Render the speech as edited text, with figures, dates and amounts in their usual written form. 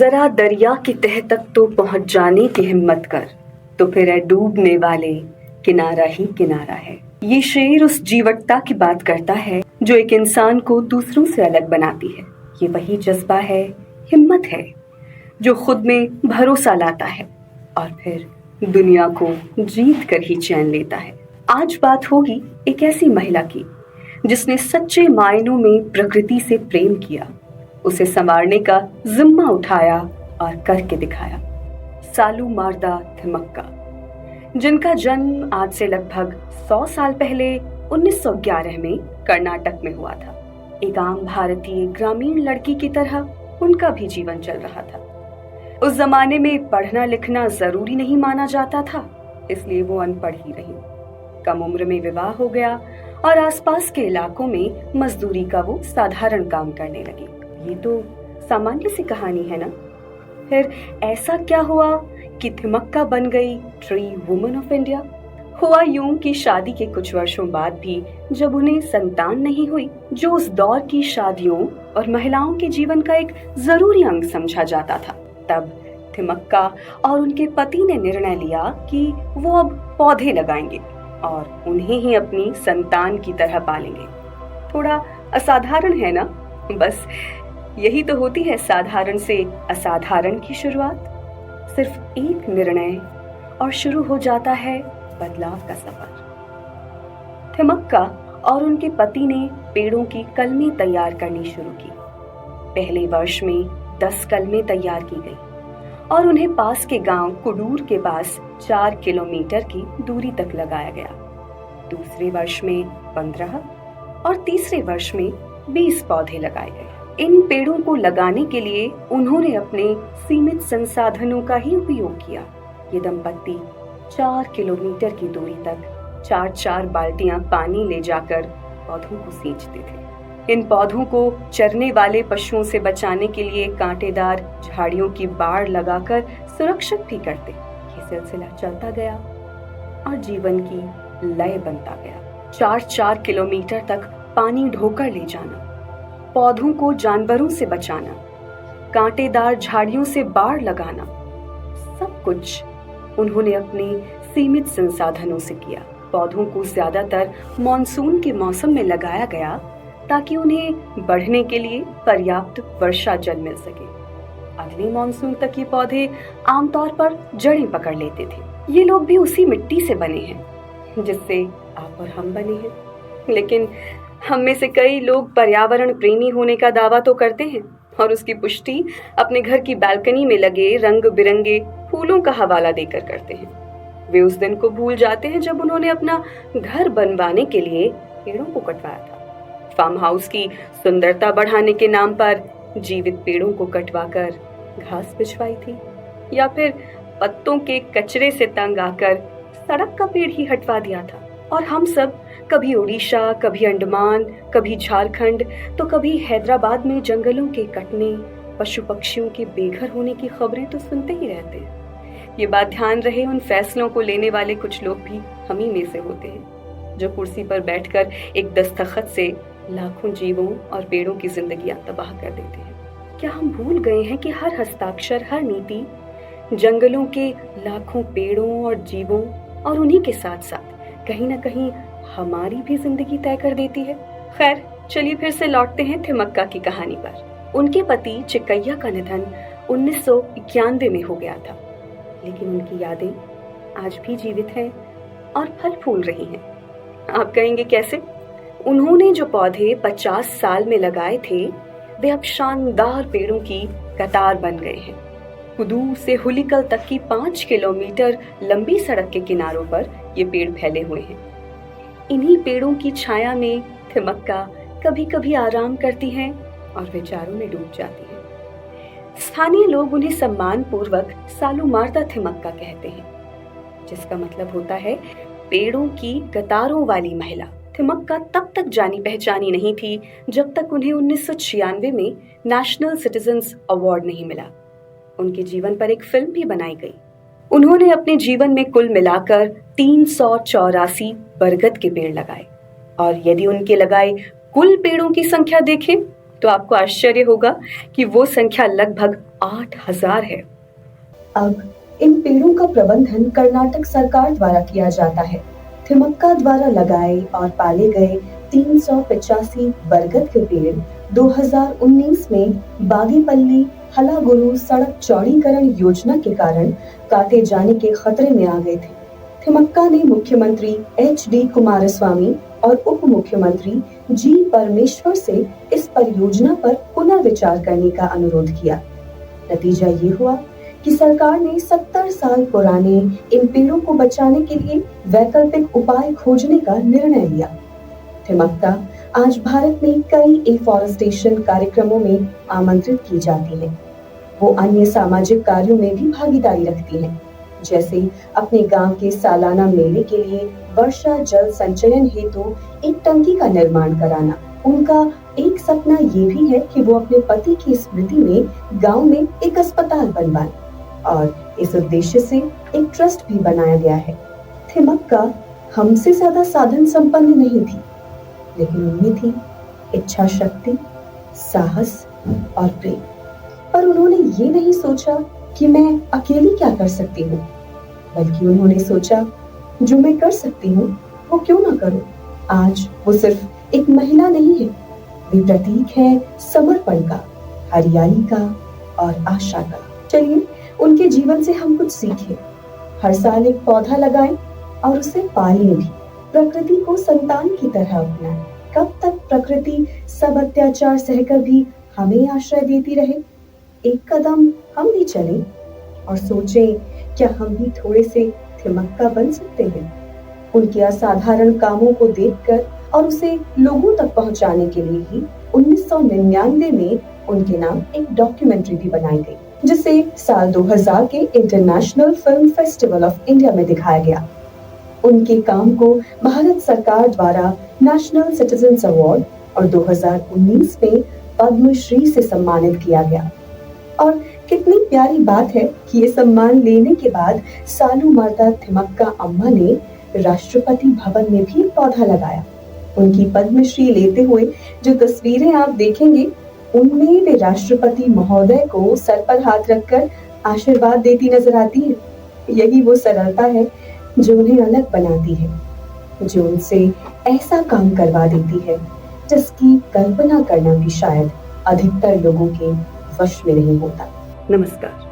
जरा दरिया की तह तक तो पहुंच जाने की हिम्मत कर, तो फिर है डूबने वाले किनारा ही किनारा है। ये शेर उस जीवटता की बात करता है जो एक इंसान को दूसरों से अलग बनाती है। ये वही जज्बा है, हिम्मत है, जो खुद में भरोसा लाता है और फिर दुनिया को जीत कर ही चैन लेता है। आज बात होगी एक ऐसी महिला की जिसने सच्चे मायनों में प्रकृति से प्रेम किया, उसे संवारने का जिम्मा उठाया और करके दिखाया। सालूमारदा थिमक्का, जिनका जन्म आज से लगभग 100 साल पहले 1911 में कर्नाटक में हुआ था। एक आम भारतीय ग्रामीण लड़की की तरह उनका भी जीवन चल रहा था। उस जमाने में पढ़ना लिखना जरूरी नहीं माना जाता था, इसलिए वो अनपढ़ ही रही। कम उम्र में विवाह हो गया और आसपास के इलाकों में मजदूरी का वो साधारण काम करने लगी। ये तो सामान्य सी कहानी है ना। फिर ऐसा क्या हुआ कि थिमक्का बन गई ट्री वुमन ऑफ इंडिया? हुआ यूं कि शादी के कुछ वर्षों बाद भी जब उन्हें संतान नहीं हुई, जो उस दौर की शादियों और महिलाओं के जीवन का एक जरूरी अंग समझा जाता था, तब थिमक्का और उनके पति ने निर्णय लिया कि वो अब पौधे लगाएंगे और उन्हें ही अपनी संतान की तरह पालेंगे। थोड़ा असाधारण है ना? बस यही तो होती है साधारण से असाधारण की शुरुआत। सिर्फ एक निर्णय और शुरू हो जाता है बदलाव का सफर। थिमक्का और उनके पति ने पेड़ों की कलमें तैयार करनी शुरू की। पहले वर्ष में 10 कलमें तैयार की गई और उन्हें पास के गांव कुडूर के पास 4 किलोमीटर की दूरी तक लगाया गया। दूसरे वर्ष में 15 और तीसरे वर्ष में 20 पौधे लगाए गए। इन पेड़ों को लगाने के लिए उन्होंने अपने सीमित संसाधनों का ही उपयोग किया। ये दंपत्ति 4 किलोमीटर की दूरी तक 4-4 बाल्टियां पानी ले जाकर पौधों को सींचते थे। इन पौधों को चरने वाले पशुओं से बचाने के लिए कांटेदार झाड़ियों की बाड़ लगाकर सुरक्षित भी करते। ये सिलसिला चलता गया और जीवन की लय बनता गया। 4-4 किलोमीटर तक पानी ढोकर ले जाना, पौधों को जानवरों से बचाना, कांटेदार झाड़ियों से बाड़ लगाना, सब कुछ उन्होंने अपने सीमित संसाधनों से किया। पौधों को ज्यादातर मॉनसून के मौसम में लगाया गया ताकि उन्हें बढ़ने के लिए पर्याप्त वर्षा जल मिल सके। अगले मॉनसून तक ये पौधे आमतौर पर जड़ें पकड़ लेते थे। ये लोग भी उसी मिट्टी से बने हैं जिससे आप और हम बने हैं, लेकिन हम में से कई लोग पर्यावरण प्रेमी होने का दावा तो करते हैं और उसकी पुष्टि अपने घर की बालकनी में लगे रंग बिरंगे फूलों का हवाला देकर करते हैं। वे उस दिन को भूल जाते हैं जब उन्होंने अपना घर बनवाने के लिए पेड़ों को कटवाया था। फार्म हाउस की सुंदरता बढ़ाने के नाम पर जीवित पेड़ों को कटवाकर घास बिछवाई थी, या फिर पत्तों के कचरे से तंग आकर सड़क का पेड़ ही हटवा दिया था। और हम सब कभी उड़ीसा, कभी अंडमान, कभी झारखंड, तो कभी हैदराबाद में जंगलों के कटने, पशु पक्षियों के बेघर होने की खबरें तो सुनते ही रहते हैं। ये बात ध्यान रहे, उन फैसलों को लेने वाले कुछ लोग भी हम ही में से होते हैं, जो कुर्सी पर बैठकर एक दस्तखत से लाखों जीवों और पेड़ों की जिंदगियां तबाह कर देते हैं। क्या हम भूल गए हैं कि हर हस्ताक्षर, हर नीति जंगलों के लाखों पेड़ों और जीवों और उन्हीं के साथ साथ कहीं ना कहीं हमारी भी जिंदगी तय कर देती है? खैर, चलिए फिर से लौटते हैं थिमक्का की कहानी पर। उनके पति चिक्कैया का निधन 1991 में हो गया था, लेकिन उनकी यादें आज भी जीवित हैं और फल फूल रही हैं। आप कहेंगे कैसे? उन्होंने जो पौधे 50 साल में लगाए थे, वे अब शानदार पेड़ों की कतार बन गए हैं। कुदूर से हुलिकल तक की 5 किलोमीटर लंबी सड़क के किनारों पर ये पेड़ फैले हुए हैं। इन्हीं पेड़ों की छाया में थिमक्का कभी कभी आराम करती हैं और विचारों में डूब जाती हैं। स्थानीय लोग उन्हें सम्मान पूर्वक सालूमारदा थिमक्का कहते हैं, जिसका मतलब होता है पेड़ों की कतारों वाली महिला। थिमक्का तब तक जानी पहचानी नहीं थी जब तक उन्हें 1996 में नेशनल सिटीजन्स अवार्ड नहीं मिला। उनके जीवन पर एक फिल्म भी बनाई गई। उन्होंने अपने जीवन में कुल मिलाकर 384 बरगद के पेड़ लगाए, और यदि उनके लगाए कुल पेड़ों की संख्या देखें तो आपको आश्चर्य होगा कि वो संख्या लगभग 8,000 है। अब इन पेड़ों का प्रबंधन कर्नाटक सरकार द्वारा किया जाता है। थिमक्का द्वारा लगाए और पाले गए 385 बरगद के पेड़ 2019 में बागेपल्ली हलागुरु सड़क चौड़ीकरण योजना के कारण काटे जाने के खतरे में आ गए थे। थिमक्का ने मुख्यमंत्री HD कुमारस्वामी और उप मुख्यमंत्री G परमेश्वर से इस परियोजना पर पुनर्विचार करने का अनुरोध किया। नतीजा ये हुआ कि सरकार ने 70 साल पुराने इन पेड़ों को बचाने के लिए वैकल्पिक उपाय खोजने का निर्णय लिया। थिमक्का आज भारत में कई एफॉरेस्टेशन कार्यक्रमों में आमंत्रित की जाती है। वो अन्य सामाजिक कार्यों में भी भागीदारी रखती है, जैसे अपने गांव के सालाना मेले के लिए वर्षा जल संचयन हेतु एक टंकी का निर्माण कराना। उनका एक सपना ये भी है कि वो अपने पति की स्मृति में गांव में एक अस्पताल बनवाएं और इस उद्देश्य से एक ट्रस्ट भी बनाया गया है। थिमक्का हमसे ज्यादा साधन संपन्न नहीं थी, लेकिन उनमें थी इच्छा शक्ति, साहस और प्रेम। पर उन्होंने ये नहीं सोचा कि मैं अकेली क्या कर सकती हूँ, बल्कि उन्होंने सोचा जो मैं कर सकती हूँ वो क्यों ना करूँ। आज वो सिर्फ एक महिला नहीं है, वे प्रतीक है समर्पण का, हरियाली का और आशा का। चलिए उनके जीवन से हम कुछ सीखें। हर साल एक पौधा लगाएं और उसे पालें भी। प्रकृति को संतान की तरह अपनाएं। कब तक प्रकृति सब अत्याचार सहकर भी हमें आश्रय देती रहे? एक कदम हम भी चलें और सोचें, क्या हम भी थोड़े से थिमक्का बन सकते हैं? उनके असाधारण कामों को देखकर और उसे लोगों तक पहुंचाने के लिए ही 1999 में उनके नाम एक डॉक्यूमेंट्री भी बनाई गई, जिसे साल 2000 के international film festival of India में दिखाया गया। उनके काम को भारत सरकार द्वारा नेशनल सिटीजन्स अवार्ड और 2019 में पद्मश्री से सम्मानित किया गया। और कितनी प्यारी बात है कि ये सम्मान लेने के बाद सालू माता थिमक्का अम्मा ने राष्ट्रपति भवन में भी पौधा लगाया। उनकी पद्मश्री लेते हुए जो तस्वीरें आप देखेंगे, उनमें वे राष्ट्रपति महोदय को सर पर हाथ रखकर आशीर्वाद देती नजर आती है। यही वो सरलता है जो उन्हें अलग बनाती है, जो उनसे ऐसा काम करवा देती है जिसकी कल्पना करना भी शायद अधिकतर लोगों के वश में नहीं होता। नमस्कार।